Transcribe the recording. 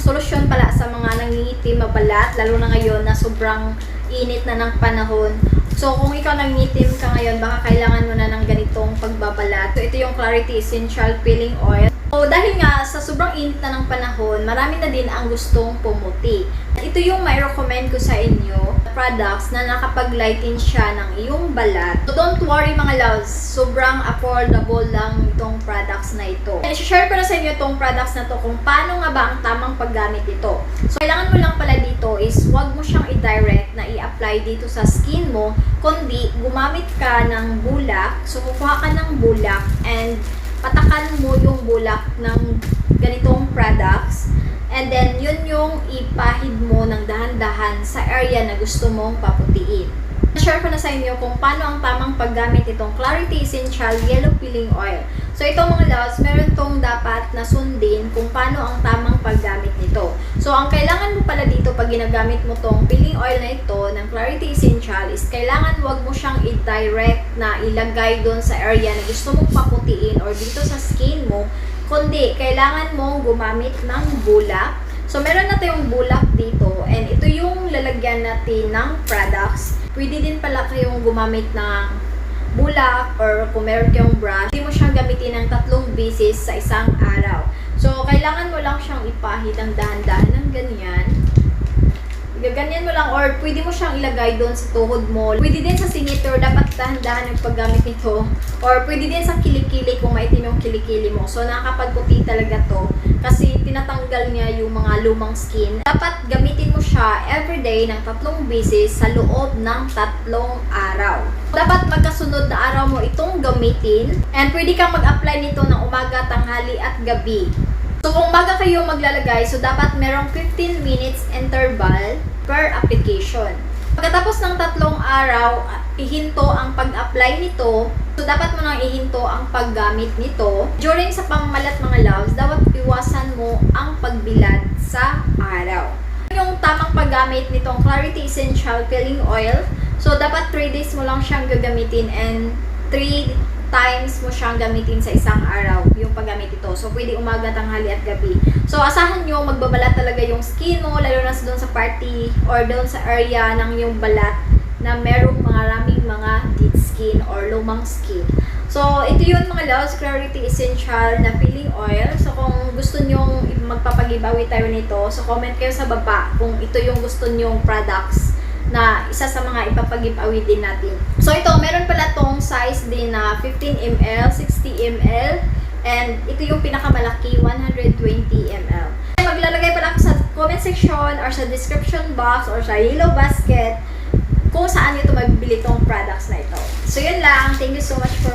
solusyon pala sa mga nangingitim na balat, lalo na ngayon na sobrang init na ng panahon. So, kung ikaw nangingitim ka ngayon, baka kailangan mo na ng ganitong pagbabalat. So, ito yung Clarity Essential Peeling Oil. So, dahil nga sa sobrang init na ng panahon, marami na din ang gustong pumuti. Ito yung may recommend ko sa inyo, products na nakapag-lighten siya ng iyong balat. So, don't worry mga loves, sobrang affordable lang itong products na ito. I-share ko na sa inyo itong products na to kung paano nga ba ang tamang paggamit ito. So, kailangan mo lang pala dito is huwag mo siyang i-direct na i-apply dito sa skin mo, kundi gumamit ka ng bulak. So, kukuha ka ng bulak and patakan mo yung bulak ng ganitong products. And then, yun yung ipahid mo ng dahan-dahan sa area na gusto mong paputiin. Share ko na sa inyo kung paano ang tamang paggamit itong Clarity Essential Yellow Peeling Oil. So, ito mga loves, meron tong dapat na sundin kung paano ang tamang paggamit nito. So, ang kailangan mo pala dito pag ginagamit mo tong peeling oil na ito ng Clarity Essential is kailangan wag mo siyang i-direct na ilagay doon sa area na gusto mong paputiin or dito sa skin mo, kundi kailangan mong gumamit ng bulak. So, meron na tayong bulak dito and ito yung lalagyan natin ng products. Pwede din pala kayong gumamit ng bulak or kung meron kayong brush, hindi mo siyang gamitin ng 3 beses sa isang araw. So, kailangan mo lang siyang ipahid ng dahan-dahan ng ganyan. Gaganyan mo lang or pwede mo siyang ilagay doon sa tuhod mo. Pwede din sa singit or dapat dahan-dahan yung paggamit nito. Or pwede din sa kilikili kung maitim yung kilikili mo. So, nakakapagputi talaga to kasi tinatanggal niya yung mga lumang skin. Dapat gamitin mo siya everyday ng 3 beses sa loob ng 3 araw. Dapat magkasunod na araw mo itong gamitin and pwede kang mag-apply nito ng umaga, tanghali at gabi. So, kung umaga kayo maglalagay, so dapat merong 15 minutes interval per application. Pagkatapos ng 3 araw, ihinto ang pag-apply nito. So, dapat mo nang ihinto ang paggamit nito. During sa pamamalat mga loves, dapat iwasan mo ang pagbilad sa araw. Yung tamang paggamit nitong Clarity Essential Peeling Oil, so dapat 3 days mo lang siyang gagamitin and 3 times mo siyang gamitin sa isang araw yung paggamit ito. So, pwede umaga, tanghali at gabi. So, asahan nyo, magbabalat talaga yung skin mo, lalo na doon sa party or doon sa area ng yung balat na merong maraming mga dead skin or lumang skin. So, ito yun mga loves, Clarity Essential na peeling oil. So, kung gusto nyo magpapagibawi tayo nito, so comment kayo sa baba kung ito yung gusto nyong products na isa sa mga ipapag-giveaway din natin. So ito, meron pala tong size din na 15 ml, 60 ml, and ito yung pinakamalaki, 120 ml. Maglalagay pala ako sa comment section or sa description box or sa yellow basket kung saan nyo ito mabibili tong products na ito. So yun lang. Thank you so much for